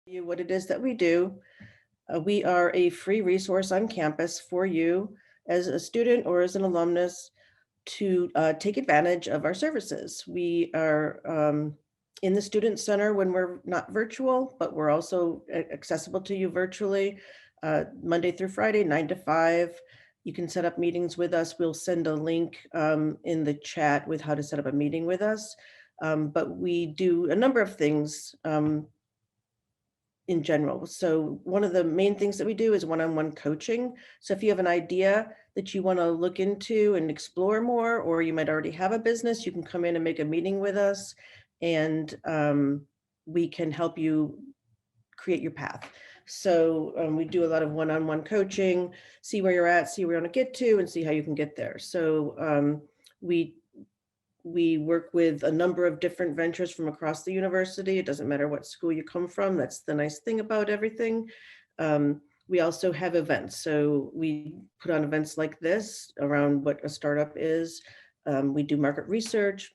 What it is that we do. We are a free resource on campus for you as a student or as an alumnus to take advantage of our services. We are in the Student Center when we're not virtual, but we're also accessible to you virtually Monday through Friday, 9 to 5. You can set up meetings with us. We'll send a link in the chat with how to set up a meeting with us. But we do a number of things in general. So one of the main things that we do is one-on-one coaching. So if you have an idea that you want to look into and explore more, or you might already have a business, you can come in and make a meeting with us, and we can help you create your path. So we do a lot of one-on-one coaching, see where you're at, see where you want to get to, and see how you can get there. So we work with a number of different ventures from across the university. It doesn't matter what school you come from. That's the nice thing about everything. We also have events. So we put on events like this around what a startup is. We do market research,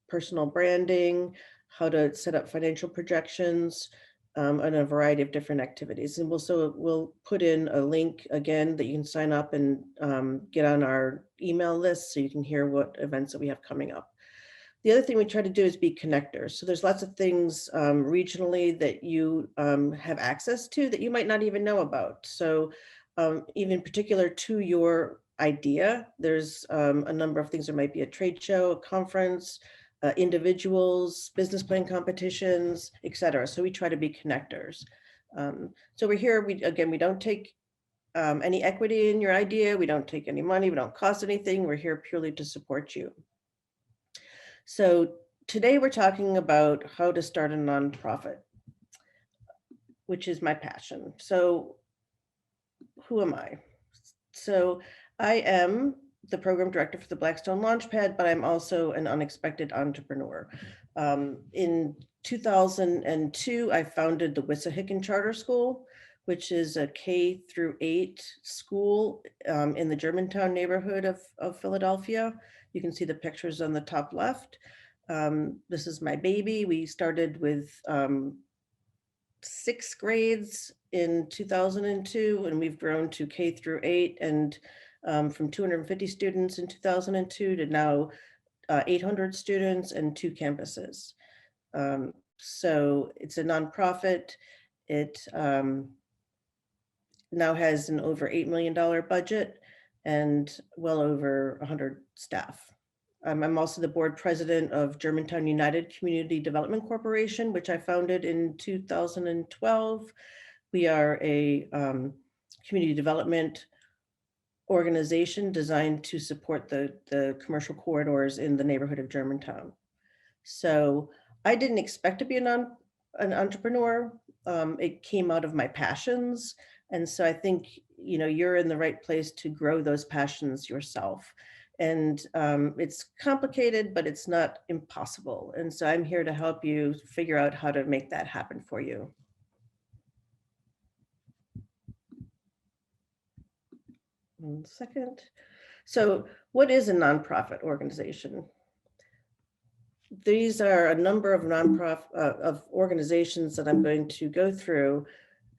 personal branding, how to set up financial projections, and a variety of different activities. And we'll put in a link again that you can sign up and get on our email list so you can hear what events that we have coming up. The other thing we try to do is be connectors. So there's lots of things regionally that you have access to that you might not even know about. So even particular to your idea, there's a number of things. There might be a trade show, a conference, individuals, business plan competitions, etc. So we try to be connectors. So we're here, we don't take any equity in your idea. We don't take any money. We don't cost anything. We're here purely to support you. So today we're talking about how to start a nonprofit, which is my passion. So who am I? So I am the program director for the Blackstone LaunchPad, but I'm also an unexpected entrepreneur. In 2002, I founded the Wissahickon Charter School, which is a K-8 school in the Germantown neighborhood of Philadelphia. You can see the pictures on the top left. This is my baby. We started with 6 grades in 2002, and we've grown to K-8, and from 250 students in 2002 to now 800 students and 2 campuses. So it's a nonprofit. It now has an over $8 million budget and well over 100 staff. I'm also the board president of Germantown United Community Development Corporation, which I founded in 2012. We are a community development organization designed to support the commercial corridors in the neighborhood of Germantown. So I didn't expect to be an entrepreneur. It came out of my passions. And so I think, you're in the right place to grow those passions yourself. And it's complicated, but it's not impossible. And so I'm here to help you figure out how to make that happen for you. One second. So what is a nonprofit organization? These are a number of of organizations that I'm going to go through.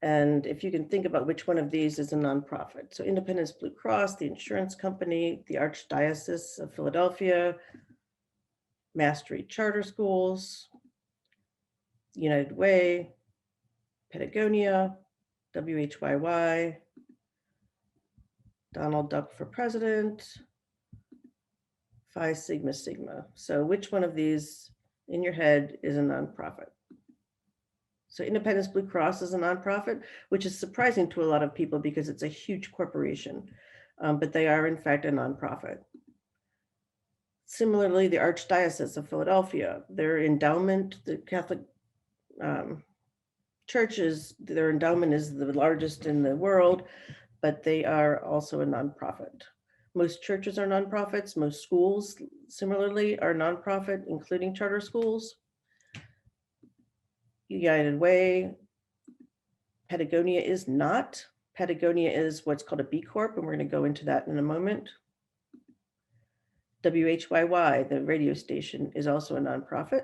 And if you can think about which one of these is a nonprofit. So Independence Blue Cross, the insurance company, the Archdiocese of Philadelphia, Mass Street Charter Schools, United Way, Patagonia, WHYY, Donald Duck for President, Phi Sigma Sigma. So which one of these in your head is a nonprofit? So Independence Blue Cross is a nonprofit, which is surprising to a lot of people because it's a huge corporation, but they are in fact a nonprofit. Similarly, the Archdiocese of Philadelphia, their endowment, the Catholic churches, their endowment is the largest in the world, but they are also a nonprofit. Most churches are nonprofits. Most schools, similarly, are nonprofit, including charter schools. United Way, Patagonia is not. Patagonia is what's called a BCorp, and we're going to go into that in a moment. WHYY, the radio station, is also a nonprofit.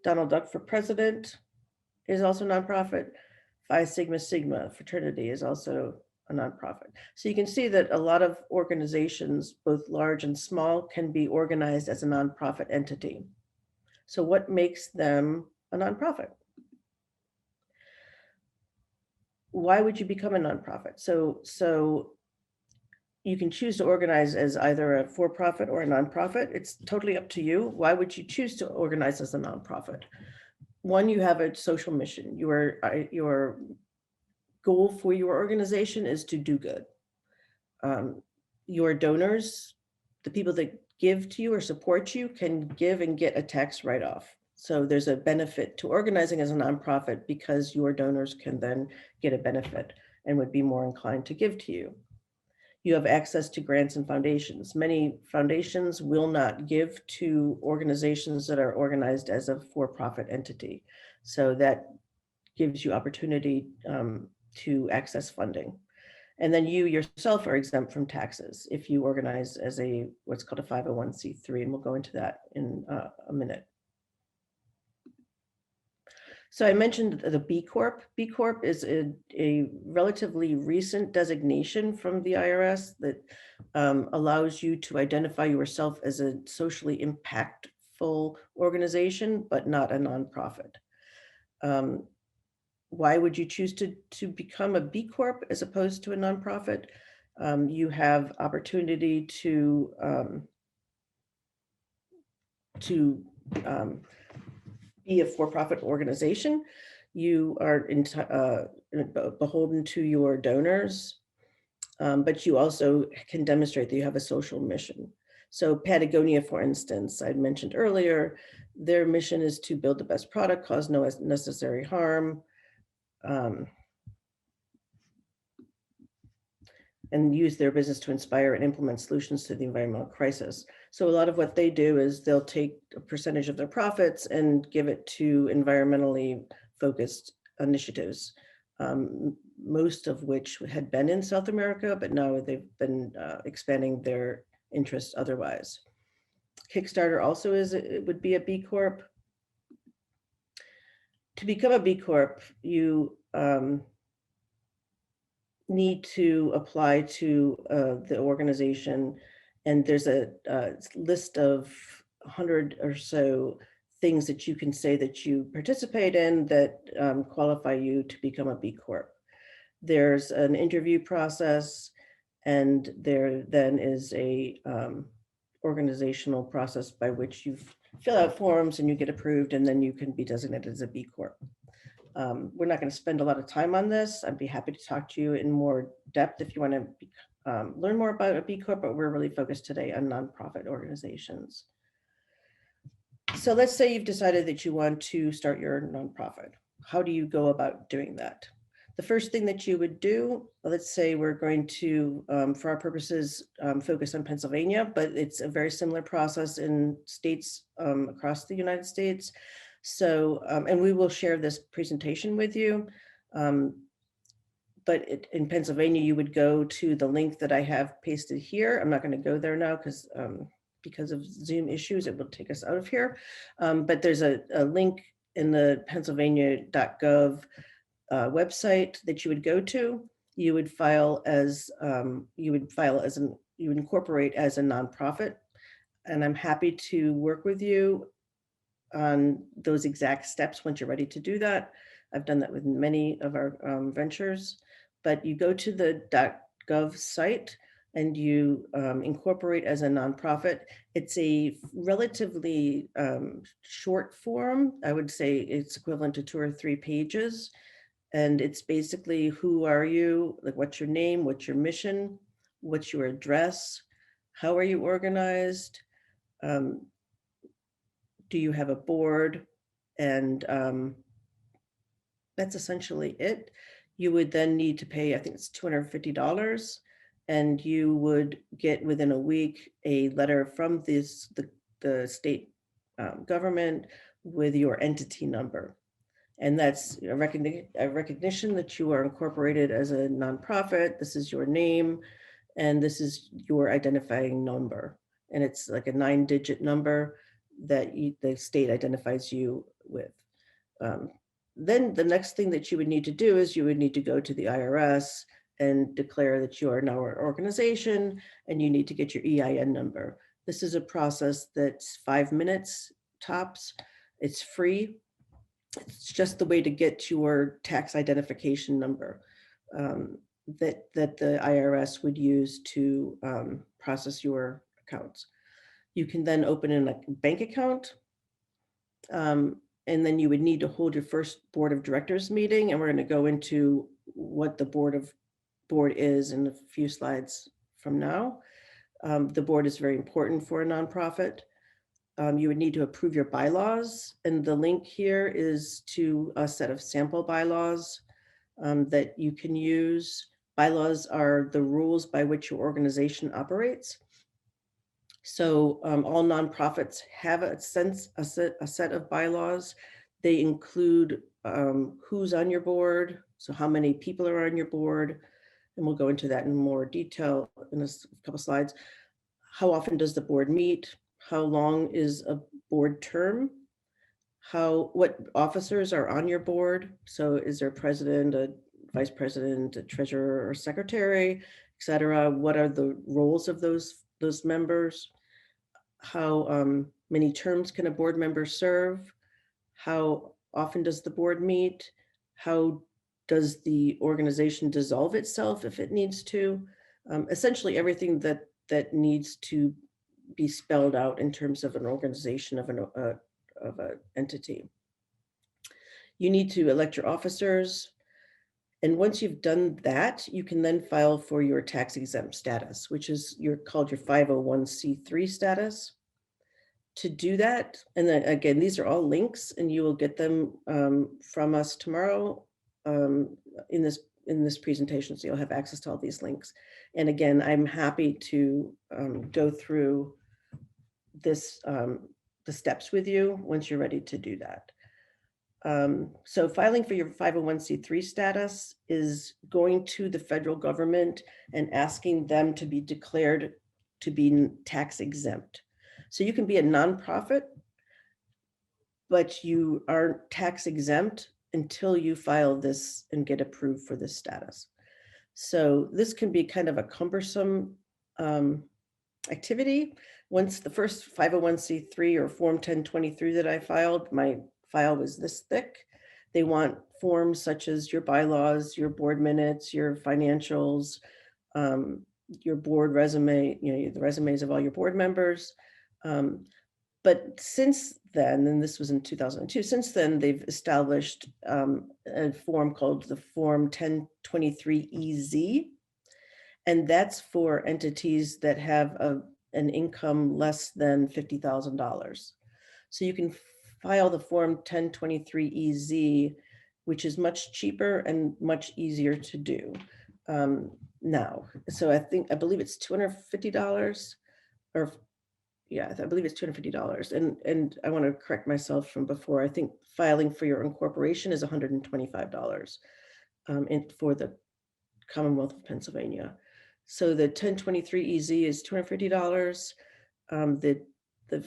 Donald Duck for President is also a nonprofit. Phi Sigma Sigma fraternity is also a nonprofit. So you can see that a lot of organizations, both large and small, can be organized as a nonprofit entity. So what makes them a nonprofit? Why would you become a nonprofit? So you can choose to organize as either a for-profit or a nonprofit. It's totally up to you. Why would you choose to organize as a nonprofit? One, you have a social mission. Your goal for your organization is to do good. Your donors, the people that give to you or support you, can give and get a tax write-off. So there's a benefit to organizing as a nonprofit because your donors can then get a benefit and would be more inclined to give to you. You have access to grants and foundations. Many foundations will not give to organizations that are organized as a for-profit entity. So that gives you opportunity to access funding. And then you yourself are exempt from taxes if you organize as a what's called a 501c3, and we'll go into that in a minute. So I mentioned the B Corp. B Corp is a relatively recent designation from the IRS that allows you to identify yourself as a socially impactful organization, but not a nonprofit. Why would you choose to become a B Corp as opposed to a nonprofit? You have opportunity to be a for-profit organization. You are beholden to your donors, but you also can demonstrate that you have a social mission. So Patagonia, for instance, I mentioned earlier, their mission is to build the best product, cause no necessary harm, and use their business to inspire and implement solutions to the environmental crisis. So a lot of what they do is they'll take a percentage of their profits and give it to environmentally focused initiatives, most of which had been in South America, but now they've been expanding their interests otherwise. Kickstarter also would be a B Corp. To become a B Corp, you need to apply to the organization, and there's a list of 100 or so things that you can say that you participate in that qualify you to become a B Corp. There's an interview process, and there then is a organizational process by which you fill out forms and you get approved, and then you can be designated as a B Corp. We're not going to spend a lot of time on this. I'd be happy to talk to you in more depth if you want to learn more about a B Corp, but we're really focused today on nonprofit organizations. So let's say you've decided that you want to start your nonprofit. How do you go about doing that? The first thing that you would do, let's say we're going to, for our purposes, focus on Pennsylvania, but it's a very similar process in states across the United States. So, and we will share this presentation with you. But in Pennsylvania, you would go to the link that I have pasted here. I'm not going to go there now because of Zoom issues, it will take us out of here. But there's a link in the Pennsylvania.gov website that you would go to. You would incorporate as a nonprofit, and I'm happy to work with you on those exact steps once you're ready to do that. I've done that with many of our ventures, but you go to the .gov site and you incorporate as a nonprofit. It's a relatively short form. I would say it's equivalent to 2 or 3 pages. And it's basically, who are you? Like, what's your name? What's your mission? What's your address? How are you organized? Do you have a board? And that's essentially it. You would then need to pay, I think it's $250, and you would get within a week a letter from the state government with your entity number. And that's a recognition that you are incorporated as a nonprofit. This is your name, and this is your identifying number. And it's like a 9-digit number that the state identifies you with. then the next thing that you would need to do is you would need to go to the IRS and declare that you are now an organization, and you need to get your EIN number. This is a process that's 5 minutes tops. It's free. It's just the way to get your tax identification number that the IRS would use to process your accounts. You can then open in a bank account, and then you would need to hold your first board of directors meeting, and we're going to go into what the board is in a few slides from now. The board is very important for a nonprofit. You would need to approve your bylaws, and the link here is to a set of sample bylaws that you can use. Bylaws are the rules by which your organization operates. So all nonprofits have a set of bylaws. They include who's on your board, so how many people are on your board, and we'll go into that in more detail in a couple slides. How often does the board meet? How long is a board term? What officers are on your board? So is there a president, a vice president, a treasurer or secretary, etc.? What are the roles of those members? How many terms can a board member serve? How often does the board meet? How does the organization dissolve itself if it needs to? Essentially everything that needs to be spelled out in terms of an organization of an entity. You need to elect your officers. And once you've done that, you can then file for your tax exempt status, which is called your 501c3 status. To do that, and then again, these are all links, and you will get them from us tomorrow in this presentation, so you'll have access to all these links. And again, I'm happy to go through this the steps with you once you're ready to do that. So filing for your 501c3 status is going to the federal government and asking them to be declared to be tax exempt. So you can be a nonprofit, but you aren't tax exempt until you file this and get approved for this status. So this can be kind of a cumbersome activity. Once the first 501c3 or Form 1023 that I filed, my file was this thick. They want forms such as your bylaws, your board minutes, your financials, your board resume, the resumes of all your board members. But since then, and this was in 2002, since then they've established a form called the Form 1023EZ, and that's for entities that have an income less than $50,000. So you can file the Form 1023EZ, which is much cheaper and much easier to do now. So I believe it's $250, or yeah, I believe it's $250. And I want to correct myself from before. I think filing for your incorporation is $125 for the Commonwealth of Pennsylvania. So the 1023EZ is $250. The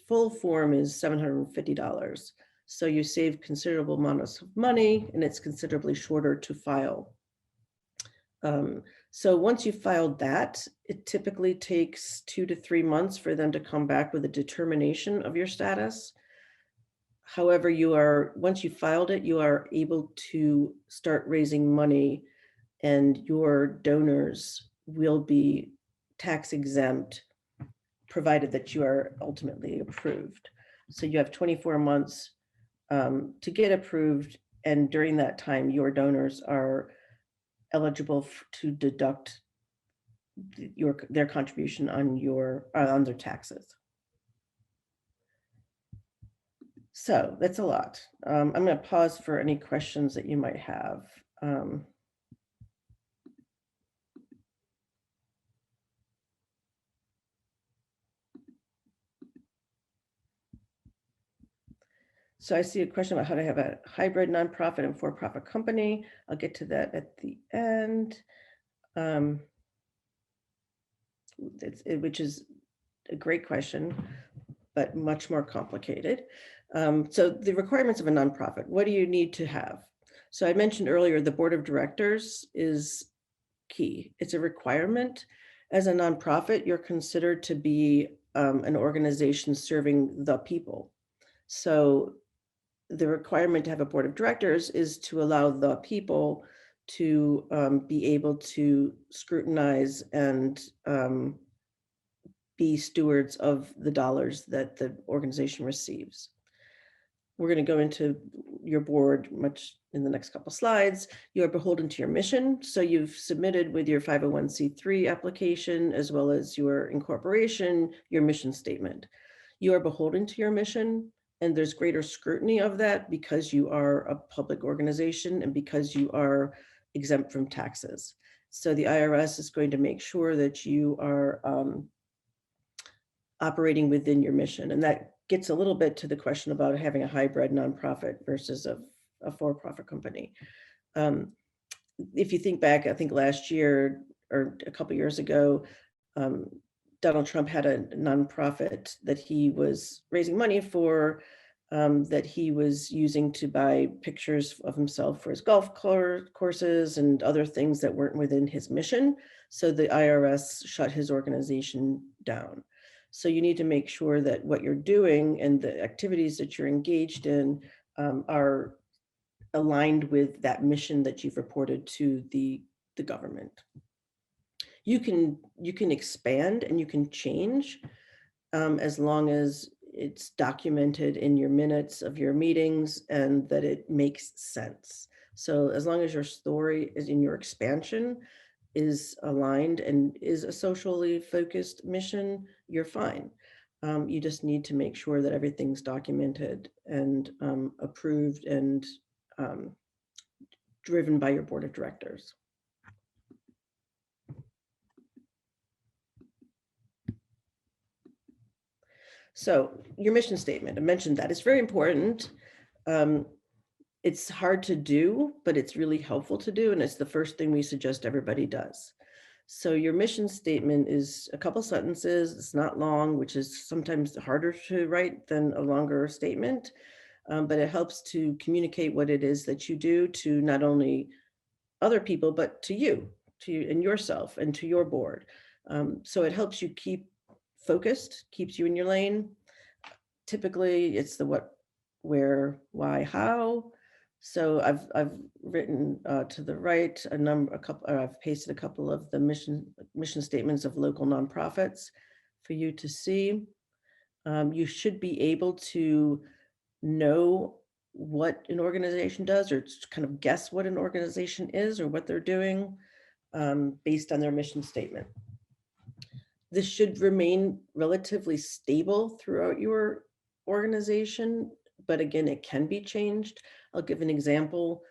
full form is $750. So you save considerable amounts of money, and it's considerably shorter to file. So once you've filed that, it typically takes 2 to 3 months for them to come back with a determination of your status. However, once you filed it, you are able to start raising money, and your donors will be tax exempt, provided that you are ultimately approved. So you have 24 months to get approved, and during that time, your donors are eligible to deduct their contribution on their taxes. So that's a lot. I'm going to pause for any questions that you might have. So I see a question about how to have a hybrid nonprofit and for-profit company. I'll get to that at the end, which is a great question, but much more complicated. So the requirements of a nonprofit, what do you need to have? So I mentioned earlier, the board of directors is key. It's a requirement. As a nonprofit, you're considered to be an organization serving the people. So the requirement to have a board of directors is to allow the people to be able to scrutinize and be stewards of the dollars that the organization receives. We're going to go into your board much in the next couple slides. You are beholden to your mission. So you've submitted with your 501c3 application, as well as your incorporation, your mission statement. You are beholden to your mission, and there's greater scrutiny of that because you are a public organization and because you are exempt from taxes. So the IRS is going to make sure that you are operating within your mission. And that gets a little bit to the question about having a hybrid nonprofit versus a for-profit company. If you think back, I think last year or a couple years ago, Donald Trump had a nonprofit that he was raising money for, that he was using to buy pictures of himself for his golf courses and other things that weren't within his mission. So the IRS shut his organization down. So you need to make sure that what you're doing and the activities that you're engaged in are aligned with that mission that you've reported to the government. You can expand and you can change as long as it's documented in your minutes of your meetings and that it makes sense. So as long as your story is in your expansion is aligned and is a socially focused mission, you're fine. You just need to make sure that everything's documented and approved and driven by your board of directors. So your mission statement, I mentioned that it's very important. It's hard to do, but it's really helpful to do. And it's the first thing we suggest everybody does. So your mission statement is a couple sentences. It's not long, which is sometimes harder to write than a longer statement, but it helps to communicate what it is that you do to not only other people, but to you and yourself and to your board. So it helps you keep focused, keeps you in your lane. Typically it's the what, where, why, how. So I've written to the right I've pasted a couple of the mission statements of local nonprofits for you to see. You should be able to know what an organization does or kind of guess what an organization is or what they're doing based on their mission statement. This should remain relatively stable throughout your organization, but again, it can be changed. I'll give an example.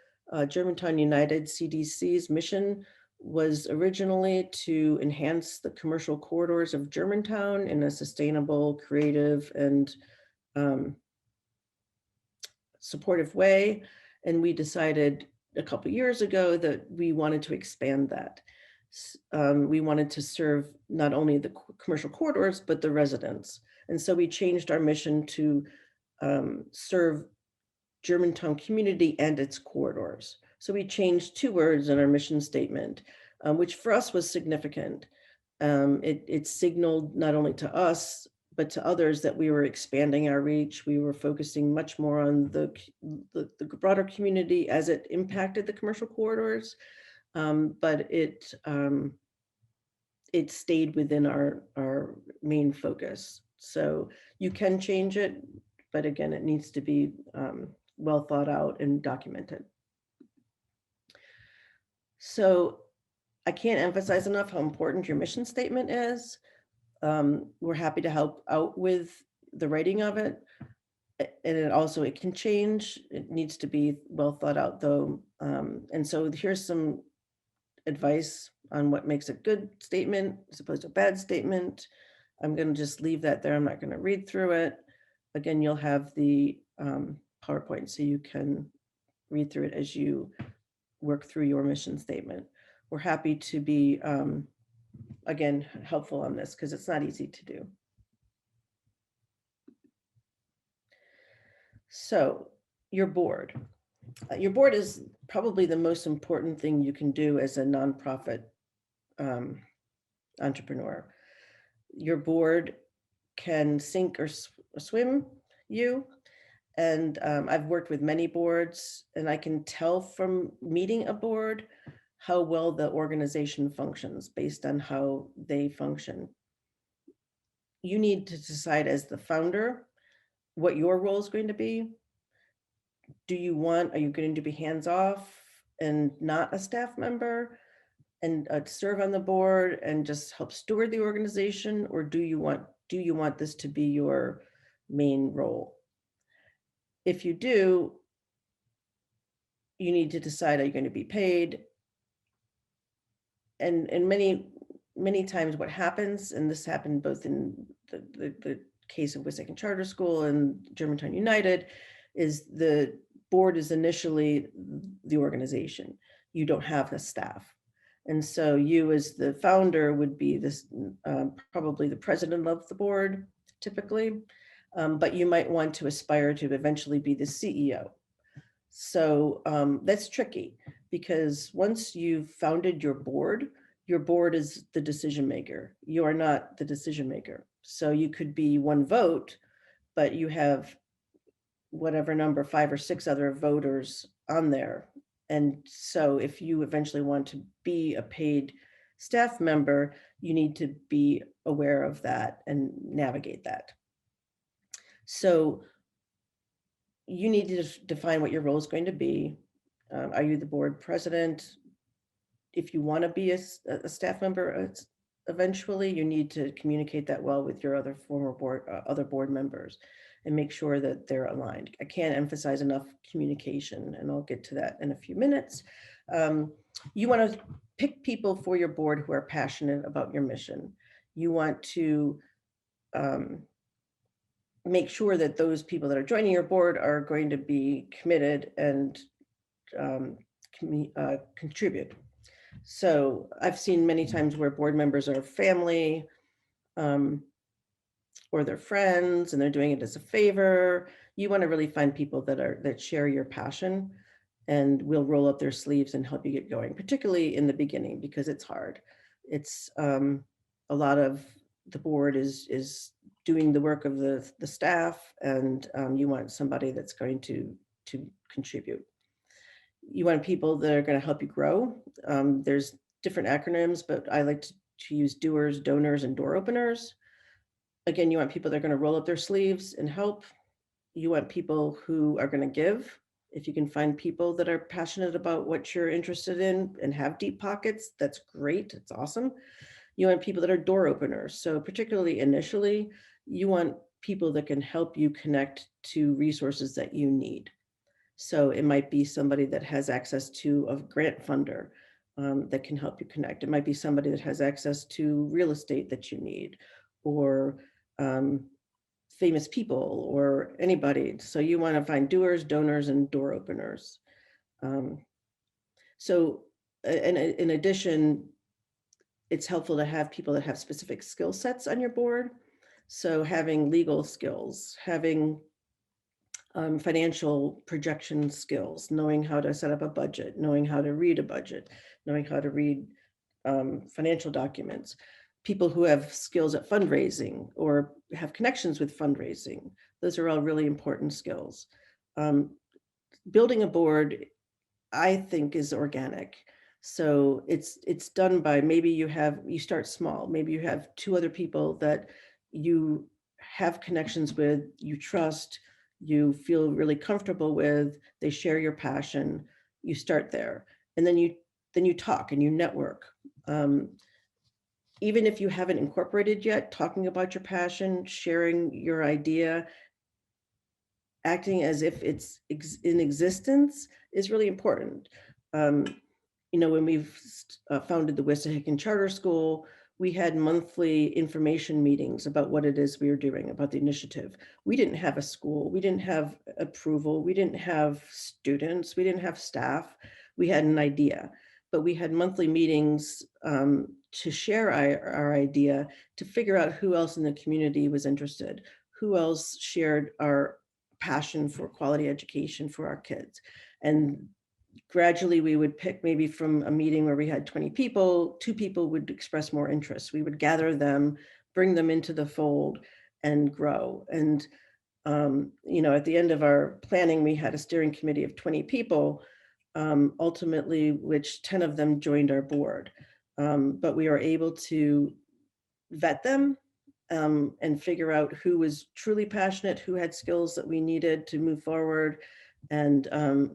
Germantown United CDC's mission was originally to enhance the commercial corridors of Germantown in a sustainable, creative, and supportive way. And we decided a couple years ago that we wanted to expand that. We wanted to serve not only the commercial corridors, but the residents. And so we changed our mission to serve Germantown community and its corridors. So we changed 2 words in our mission statement, which for us was significant. It signaled not only to us, but to others that we were expanding our reach. We were focusing much more on the broader community as it impacted the commercial corridors, but it stayed within our main focus. So you can change it, but again, it needs to be well thought out and documented. So I can't emphasize enough how important your mission statement is. We're happy to help out with the writing of it. And it can change. It needs to be well thought out though. And so here's some advice on what makes a good statement as opposed to a bad statement. I'm going to just leave that there. I'm not going to read through it. Again, you'll have the PowerPoint so you can read through it as you work through your mission statement. We're happy to be, again, helpful on this because it's not easy to do. So your board. Your board is probably the most important thing you can do as a nonprofit entrepreneur. Your board can sink or swim you. And I've worked with many boards, and I can tell from meeting a board how well the organization functions based on how they function. You need to decide as the founder what your role is going to be. Are you going to be hands off and not a staff member and serve on the board and just help steward the organization? Or do you want this to be your main role? If you do, you need to decide, are you going to be paid? And many times what happens, and this happened both in the case of Wissahickon Charter School and Germantown United, is the board is initially the organization. You don't have a staff. And so you as the founder would be this probably the president of the board typically, but you might want to aspire to eventually be the CEO. So that's tricky because once you've founded your board is the decision maker. You are not the decision maker. So you could be one vote, but you have whatever number, 5 or 6 other voters on there. And so if you eventually want to be a paid staff member, you need to be aware of that and navigate that. So you need to define what your role is going to be. Are you the board president? If you want to be a staff member, eventually you need to communicate that well with your other other board members and make sure that they're aligned. I can't emphasize enough communication, and I'll get to that in a few minutes. You want to pick people for your board who are passionate about your mission. You want to make sure that those people that are joining your board are going to be committed and contribute. So I've seen many times where board members are family or they're friends and they're doing it as a favor. You want to really find people that share your passion and will roll up their sleeves and help you get going, particularly in the beginning, because it's hard. It's a lot of the board is doing the work of the staff, and you want somebody that's going to contribute. You want people that are going to help you grow. There's different acronyms, but I like to use doers, donors, and door openers. Again, you want people that are going to roll up their sleeves and help. You want people who are going to give. If you can find people that are passionate about what you're interested in and have deep pockets, that's great. It's awesome. You want people that are door openers. So particularly initially, you want people that can help you connect to resources that you need. So it might be somebody that has access to a grant funder that can help you connect. It might be somebody that has access to real estate that you need, or famous people, or anybody. So you want to find doers, donors, and door openers. So in addition, it's helpful to have people that have specific skill sets on your board. So having legal skills, having financial projection skills, knowing how to set up a budget, knowing how to read a budget, knowing how to read financial documents, people who have skills at fundraising or have connections with fundraising. Those are all really important skills. Building a board, I think, is organic. So it's done by, maybe you start small. Maybe you have 2 other people that you have connections with, you trust, you feel really comfortable with, they share your passion. You start there, and then you talk and you network. Even if you haven't incorporated yet, talking about your passion, sharing your idea, acting as if it's in existence is really important. When we've founded the Wissahickon Charter School, we had monthly information meetings about what it is we were doing, about the initiative. We didn't have a school, we didn't have approval, we didn't have students, we didn't have staff. We had an idea, but we had monthly meetings to share our idea, to figure out who else in the community was interested, who else shared our passion for quality education for our kids. And gradually we would pick, maybe from a meeting where we had 20 people, 2 people would express more interest. We would gather them, bring them into the fold and grow. And, at the end of our planning, we had a steering committee of 20 people, ultimately, which 10 of them joined our board. But we were able to vet them and figure out who was truly passionate, who had skills that we needed to move forward. And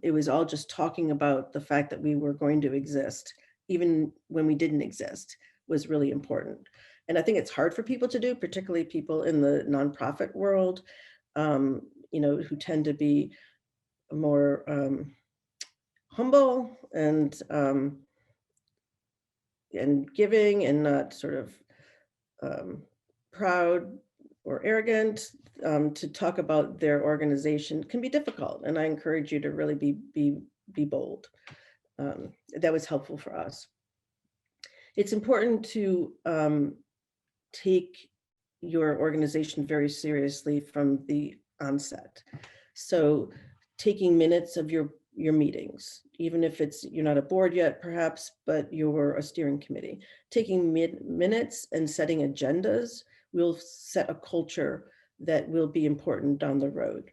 it was all just talking about the fact that we were going to exist, even when we didn't exist, was really important. And I think it's hard for people to do, particularly people in the nonprofit world, who tend to be more humble and giving, and not sort of proud or arrogant. To talk about their organization can be difficult, and I encourage you to really be bold. That was helpful for us. It's important to take your organization very seriously from the onset. So taking minutes of your meetings, even if you're not a board yet, perhaps, but you're a steering committee, taking minutes and setting agendas will set a culture that will be important down the road.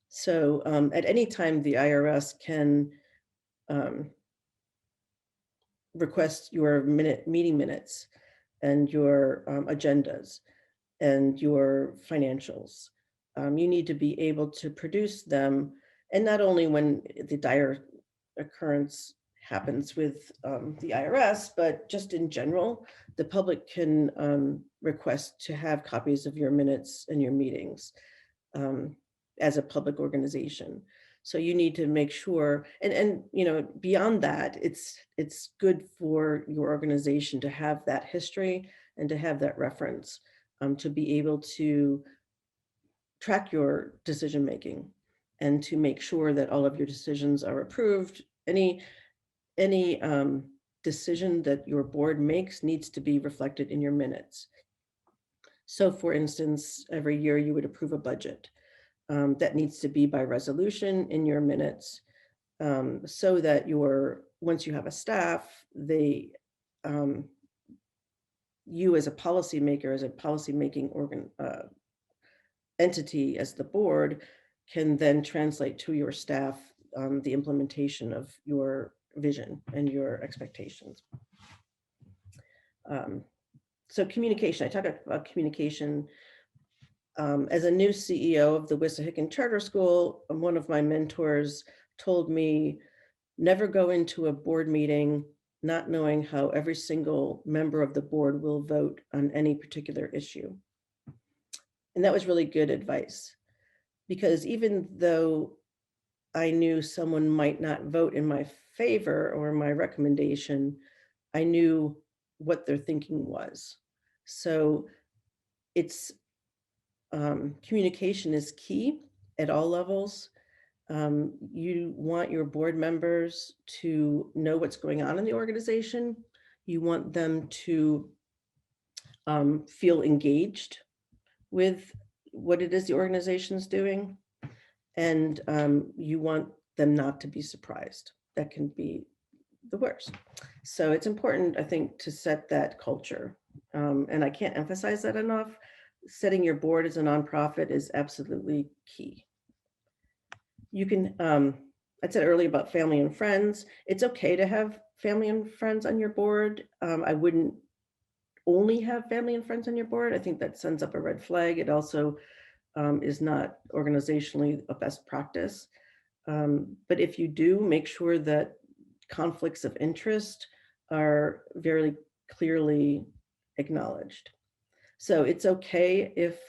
So at any time, the IRS can request your meeting minutes and your agendas and your financials. You need to be able to produce them, and not only when the dire occurrence happens with the IRS, but just in general, the public can request to have copies of your minutes and your meetings as a public organization. So you need to make sure, and beyond that, it's good for your organization to have that history and to have that reference, to be able to track your decision making and to make sure that all of your decisions are approved. Any decision that your board makes needs to be reflected in your minutes. So for instance, every year you would approve a budget. That needs to be by resolution in your minutes, so that once you have a staff, you as a policymaker, as a policymaking entity, as the board, can then translate to your staff the implementation of your vision and your expectations. So communication, I talk about communication. As a new CEO of the Wissahickon Charter School, one of my mentors told me, never go into a board meeting not knowing how every single member of the board will vote on any particular issue. And that was really good advice, because even though I knew someone might not vote in my favor or my recommendation, I knew what their thinking was. So communication is key at all levels. You want your board members to know what's going on in the organization. You want them to feel engaged with what it is the organization is doing. And you want them not to be surprised. That can be the worst. So it's important, I think, to set that culture. And I can't emphasize that enough. Setting your board as a nonprofit is absolutely key. You can, I said earlier about family and friends. It's okay to have family and friends on your board. I wouldn't only have family and friends on your board. I think that sends up a red flag. It also is not organizationally a best practice. But if you do, make sure that conflicts of interest are very clearly acknowledged. So it's okay if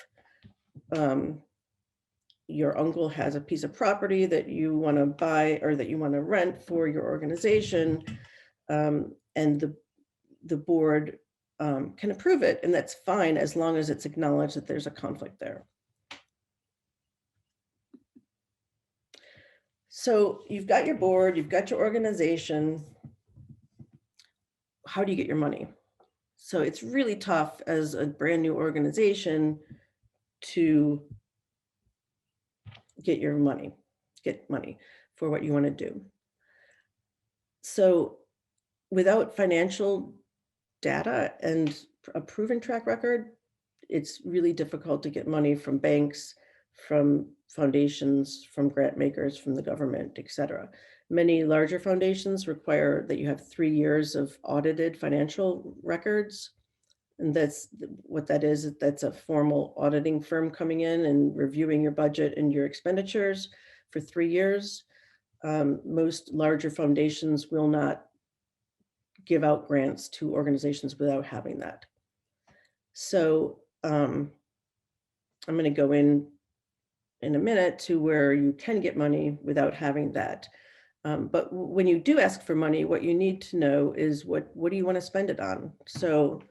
your uncle has a piece of property that you want to buy or that you want to rent for your organization, and the board can approve it, and that's fine as long as it's acknowledged that there's a conflict there. So you've got your board, you've got your organization. How do you get your money? So it's really tough as a brand new organization to get money for what you want to do. So without financial data and a proven track record, it's really difficult to get money from banks, from foundations, from grant makers, from the government, et cetera. Many larger foundations require that you have 3 years of audited financial records. And that's what that is. That's a formal auditing firm coming in and reviewing your budget and your expenditures for 3 years. Most larger foundations will not give out grants to organizations without having that. So I'm going to go in a minute to where you can get money without having that. But when you do ask for money, what you need to know is what do you want to spend it on? So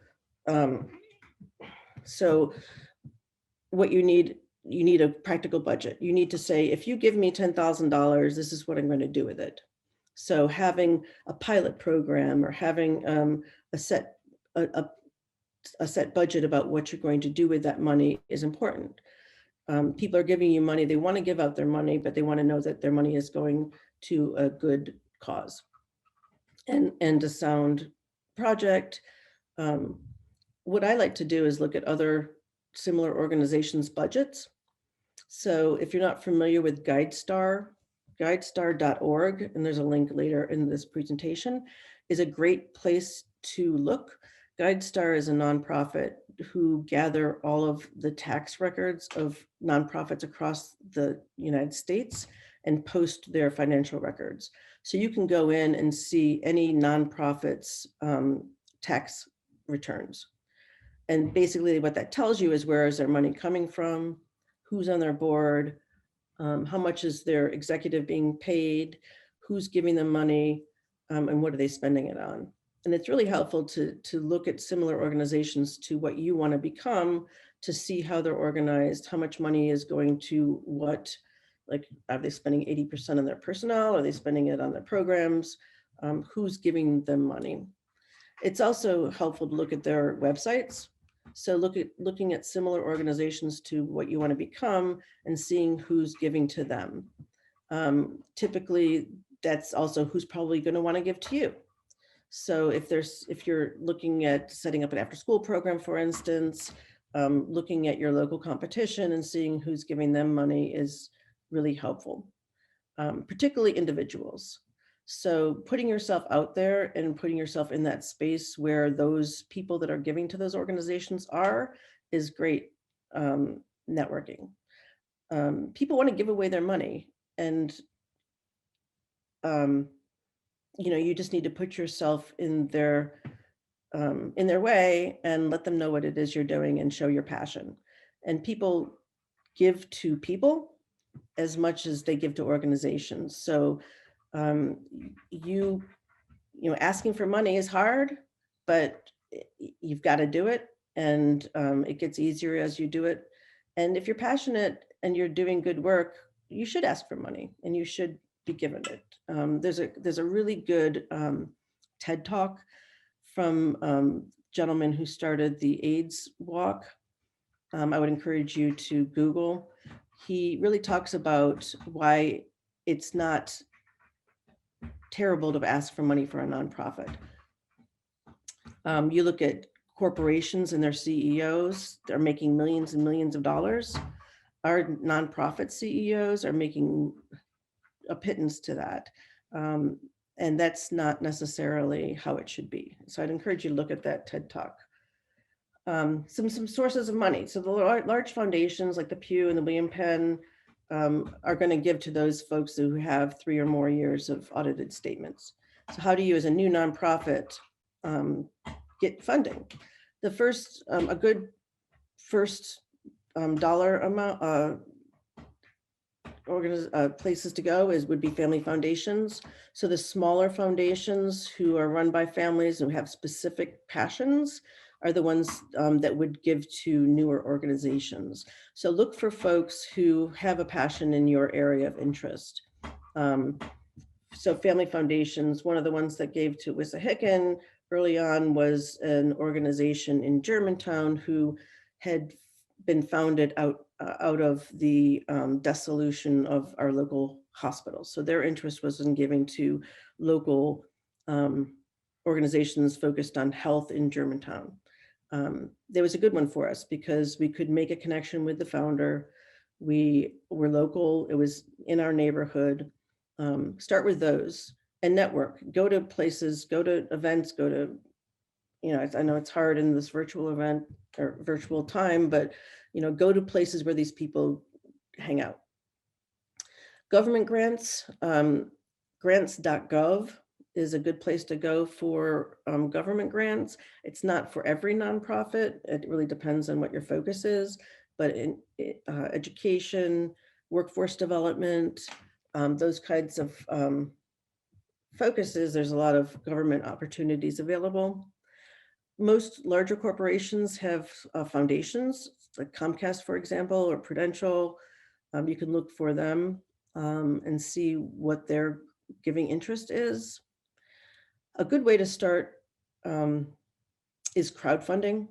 what you need a practical budget. You need to say, if you give me $10,000, this is what I'm going to do with it. So having a pilot program or having a set budget about what you're going to do with that money is important. People are giving you money. They want to give out their money, but they want to know that their money is going to a good cause and a sound project. What I like to do is look at other similar organizations' budgets. So if you're not familiar with GuideStar, guidestar.org, and there's a link later in this presentation, is a great place to look. GuideStar is a nonprofit who gather all of the tax records of nonprofits across the United States and post their financial records. So you can go in and see any nonprofit's tax returns. And basically what that tells you is where is their money coming from, who's on their board, how much is their executive being paid, who's giving them money, and what are they spending it on. And it's really helpful to look at similar organizations to what you want to become, to see how they're organized, how much money is going to what, like, are they spending 80% on their personnel? Are they spending it on their programs? Who's giving them money? It's also helpful to look at their websites. So looking at similar organizations to what you want to become and seeing who's giving to them. Typically, that's also who's probably going to want to give to you. So if you're looking at setting up an after-school program, for instance, looking at your local competition and seeing who's giving them money is really helpful, particularly individuals. So putting yourself out there and putting yourself in that space where those people that are giving to those organizations is great networking. People want to give away their money, and you just need to put yourself in their way and let them know what it is you're doing and show your passion. And people give to people as much as they give to organizations. So asking for money is hard, but you've got to do it, and it gets easier as you do it. And if you're passionate and you're doing good work, you should ask for money and you should be given it. There's a really good TED Talk from a gentleman who started the AIDS walk. I would encourage you to Google. He really talks about why it's not terrible to ask for money for a nonprofit. You look at corporations and their CEOs, they're making millions and millions of dollars. Our nonprofit CEOs are making a pittance to that. And that's not necessarily how it should be. So I'd encourage you to look at that TED Talk. Some sources of money. So the large foundations like the Pew and the William Penn are going to give to those folks who have 3 or more years of audited statements. So how do you, as a new nonprofit, get funding? The first, a good first dollar amount, places to go would be family foundations. So the smaller foundations who are run by families who have specific passions are the ones that would give to newer organizations. So look for folks who have a passion in your area of interest. So family foundations, one of the ones that gave to Wissahickon early on was an organization in Germantown who had been founded out of the dissolution of our local hospitals. So their interest was in giving to local organizations focused on health in Germantown. There was a good one for us because we could make a connection with the founder. We were local. It was in our neighborhood. Start with those and network. Go to places, go to events, go to, I know it's hard in this virtual event or virtual time, but, go to places where these people hang out. Government grants, grants.gov is a good place to go for government grants. It's not for every nonprofit. It really depends on what your focus is, but in education, workforce development, those kinds of focuses, there's a lot of government opportunities available. Most larger corporations have foundations, like Comcast, for example, or Prudential. You can look for them and see what their giving interest is. A good way to start is crowdfunding,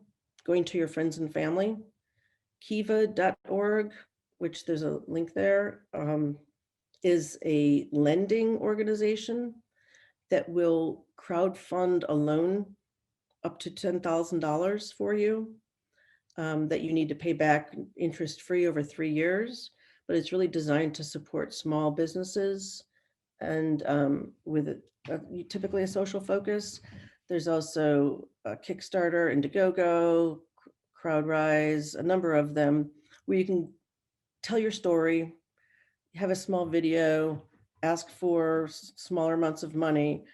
going to your friends and family. Kiva.org, which there's a link there, is a lending organization that will crowdfund a loan up to $10,000 for you that you need to pay back interest-free over 3 years, but it's really designed to support small businesses and with typically a social focus. There's also a Kickstarter, Indiegogo, CrowdRise, a number of them where you can tell your story, have a small video, ask for smaller amounts of money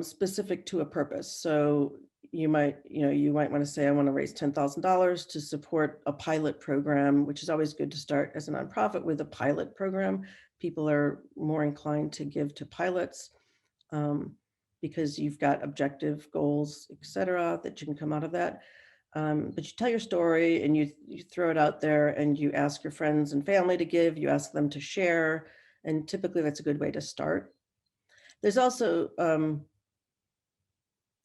specific to a purpose. So you might want to say, I want to raise $10,000 to support a pilot program, which is always good to start as a nonprofit with a pilot program. People are more inclined to give to pilots because you've got objective goals, et cetera, that you can come out of that. But you tell your story and you throw it out there and you ask your friends and family to give, you ask them to share. And typically that's a good way to start. There's also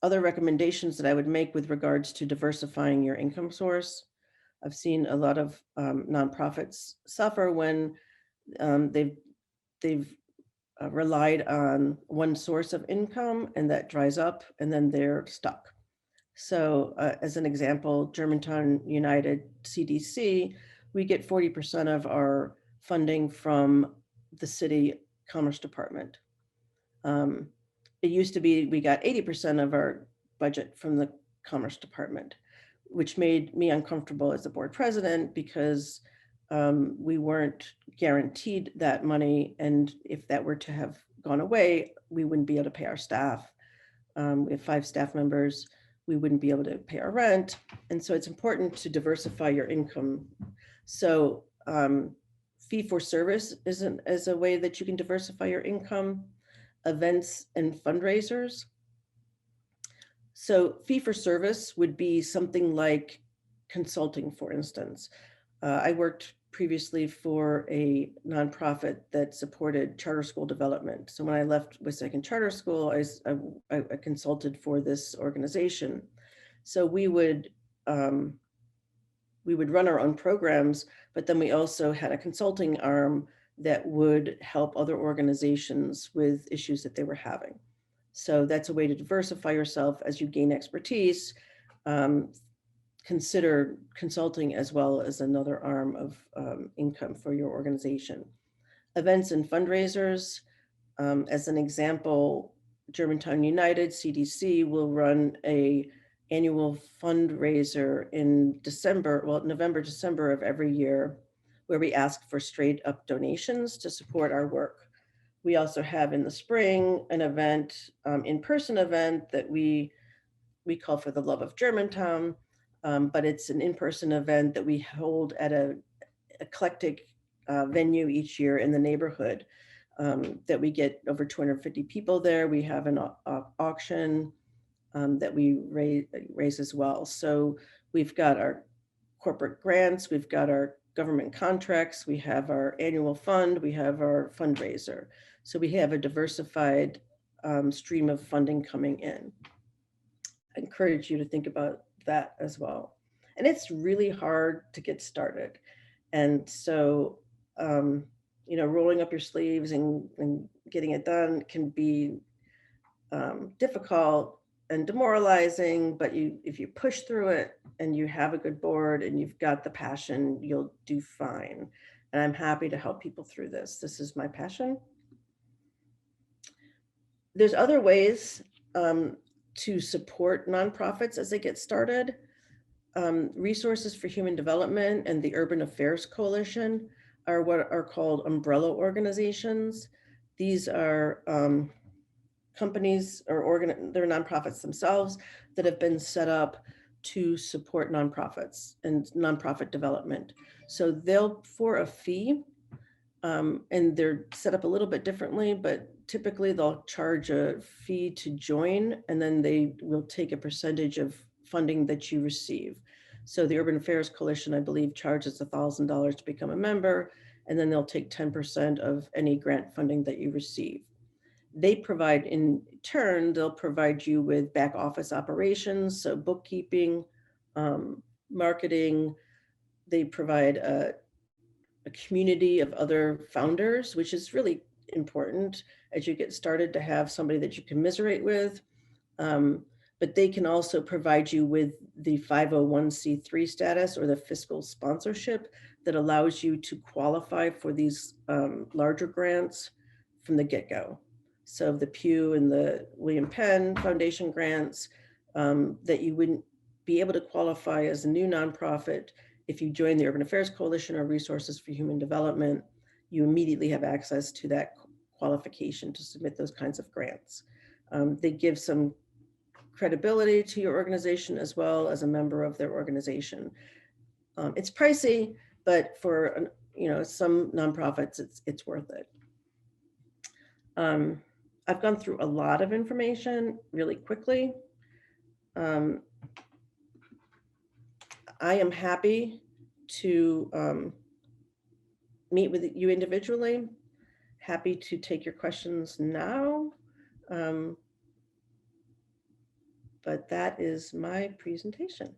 other recommendations that I would make with regards to diversifying your income source. I've seen a lot of nonprofits suffer when they've relied on one source of income and that dries up and then they're stuck. So as an example, Germantown United CDC, we get 40% of our funding from the city commerce department. It used to be we got 80% of our budget from the commerce department, which made me uncomfortable as the board president because we weren't guaranteed that money. And if that were to have gone away, we wouldn't be able to pay our staff. We have 5 staff members. We wouldn't be able to pay our rent. And so it's important to diversify your income. So fee for service is a way that you can diversify your income. Events and fundraisers. So fee for service would be something like consulting, for instance. I worked previously for a nonprofit that supported charter school development. So when I left Wissahickon Charter School, I consulted for this organization. So we would run our own programs, but then we also had a consulting arm that would help other organizations with issues that they were having. So that's a way to diversify yourself as you gain expertise. Consider consulting as well as another arm of income for your organization. Events and fundraisers, as an example, Germantown United, CDC, will run a annual fundraiser in November, December of every year, where we ask for straight up donations to support our work. We also have in the spring an event, in-person event that we call for the love of Germantown, but it's an in-person event that we hold at a eclectic venue each year in the neighborhood that we get over 250 people there. We have an auction that we raise as well. So we've got our corporate grants, we've got our government contracts, we have our annual fund, we have our fundraiser. So we have a diversified stream of funding coming in. I encourage you to think about that as well. and it's really hard to get started. And so, rolling up your sleeves and getting it done can be difficult and demoralizing, but if you push through it and you have a good board and you've got the passion, you'll do fine. And I'm happy to help people through this. This is my passion. There's other ways to support nonprofits as they get started. Resources for Human Development and the Urban Affairs Coalition are what are called umbrella organizations. These are companies or they're nonprofits themselves that have been set up to support nonprofits and nonprofit development. So they'll, for a fee, and they're set up a little bit differently, but typically they'll charge a fee to join, and then they will take a percentage of funding that you receive. So the Urban Affairs Coalition, I believe, charges $1,000 to become a member, and then they'll take 10% of any grant funding that you receive. They provide, in turn, they'll provide you with back office operations, so bookkeeping, marketing. They provide a community of other founders, which is really important as you get started to have somebody that you commiserate with. But they can also provide you with the 501c3 status or the fiscal sponsorship that allows you to qualify for these larger grants from the get-go. So the Pew and the William Penn Foundation grants that you wouldn't be able to qualify as a new nonprofit. If you join the Urban Affairs Coalition or Resources for Human Development, you immediately have access to that qualification to submit those kinds of grants. They give some credibility to your organization as well as a member of their organization. It's pricey, but for some nonprofits, it's worth it. I've gone through a lot of information really quickly. I am happy to meet with you individually. Happy to take your questions now. But that is my presentation.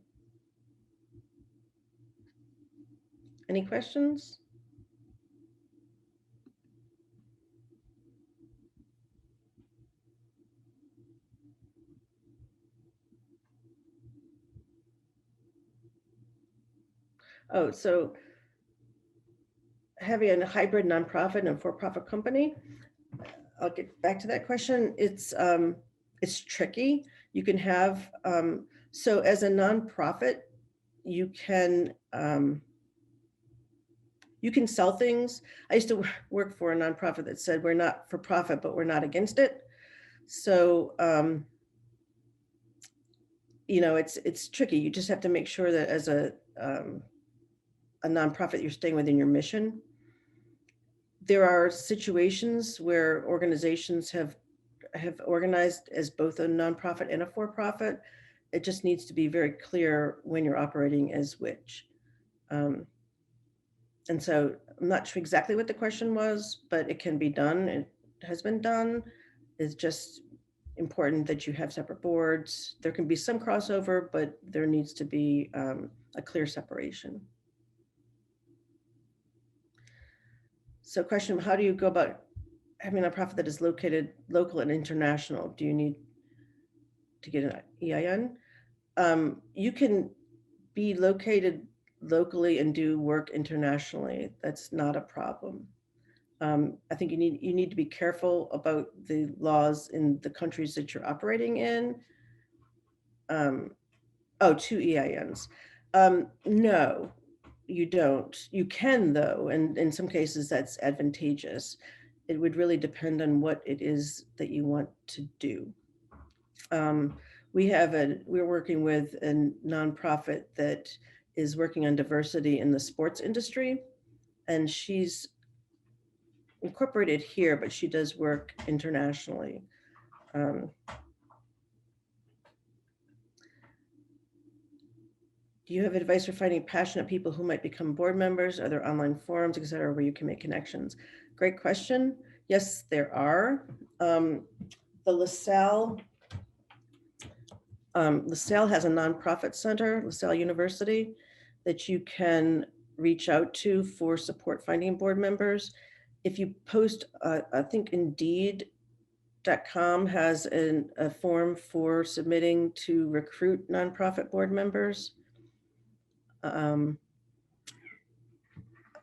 Any questions? Oh, so having a hybrid nonprofit and for-profit company, I'll get back to that question. It's tricky. You can have, so as a nonprofit, you can sell things. I used to work for a nonprofit that said we're not for profit, but we're not against it. So, it's tricky. You just have to make sure that as a nonprofit, you're staying within your mission. There are situations where organizations have organized as both a nonprofit and a for-profit. It just needs to be very clear when you're operating as which. And so I'm not sure exactly what the question was, but it can be done. It has been done. It's just important that you have separate boards. There can be some crossover, but there needs to be a clear separation. So question, how do you go about having a nonprofit that is located local and international? Do you need to get an EIN? You can be located locally and do work internationally. That's not a problem. I think you need to be careful about the laws in the countries that you're operating in. 2 EINs. No, you don't. You can though, and in some cases that's advantageous. It would really depend on what it is that you want to do. We're working with a nonprofit that is working on diversity in the sports industry, and she's incorporated here, but she does work internationally. Do you have advice for finding passionate people who might become board members? Are there online forums, et cetera, where you can make connections? Great question. Yes, there are. The LaSalle LaSalle has a nonprofit center, LaSalle University, that you can reach out to for support finding board members. If you post, I think Indeed.com has a form for submitting to recruit nonprofit board members.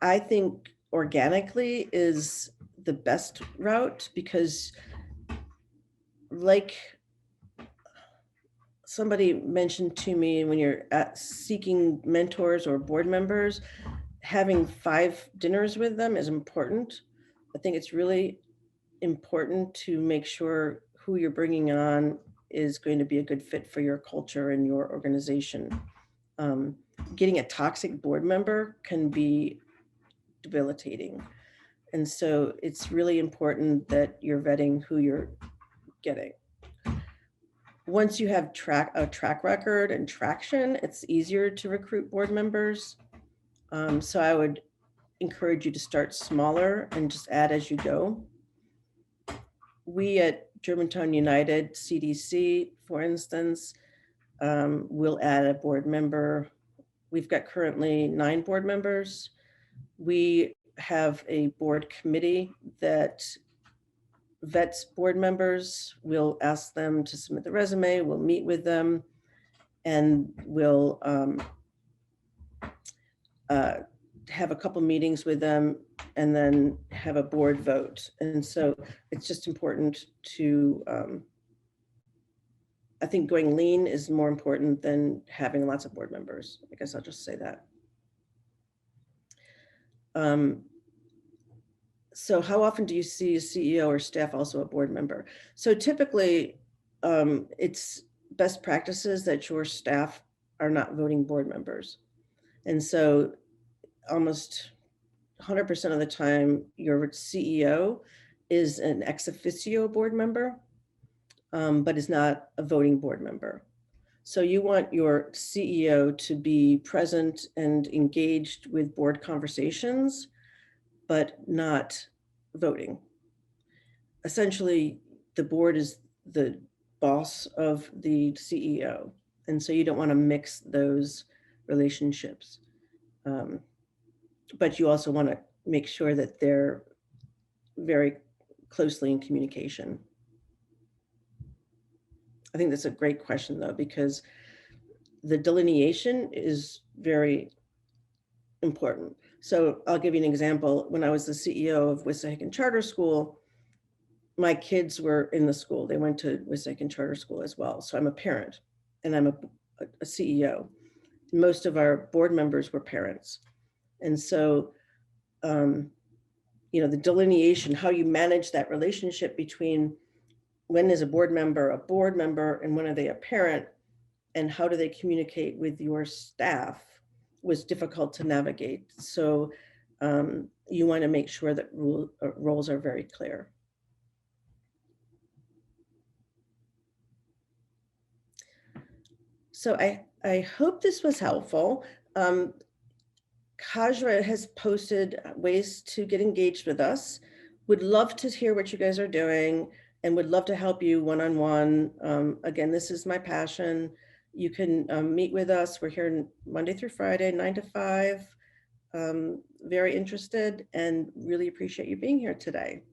I think organically is the best route because, like somebody mentioned to me, when you're seeking mentors or board members, having 5 dinners with them is important. I think it's really important to make sure who you're bringing on is going to be a good fit for your culture and your organization. Getting a toxic board member can be debilitating. And so it's really important that you're vetting who you're getting. Once you have a track record and traction, it's easier to recruit board members. So I would encourage you to start smaller and just add as you go. We at Germantown United CDC, for instance, will add a board member. We've got currently 9 board members. We have a board committee that vets board members. We'll ask them to submit the resume, we'll meet with them, and we'll have a couple meetings with them and then have a board vote. And so it's just important to, I think going lean is more important than having lots of board members. I guess I'll just say that. So how often do you see a CEO or staff also a board member? So typically it's best practices that your staff are not voting board members. And so almost 100% of the time, your CEO is an ex officio board member, but is not a voting board member. So you want your CEO to be present and engaged with board conversations, but not voting. Essentially, the board is the boss of the CEO. And so you don't want to mix those relationships. But you also want to make sure that they're very closely in communication. I think that's a great question, though, because the delineation is very important. So I'll give you an example. When I was the CEO of Wissahickon Charter School, my kids were in the school. They went to Wissahickon Charter School as well. So I'm a parent and I'm a CEO. Most of our board members were parents. And so, you know, the delineation, how you manage that relationship between when is a board member and when are they a parent, and how do they communicate with your staff was difficult to navigate. So you want to make sure that roles are very clear. So I hope this was helpful. Kajra has posted ways to get engaged with us. Would love to hear what you guys are doing and would love to help you one-on-one. Again, this is my passion. You can meet with us. We're here Monday through Friday, 9 to 5. Very interested and really appreciate you being here today.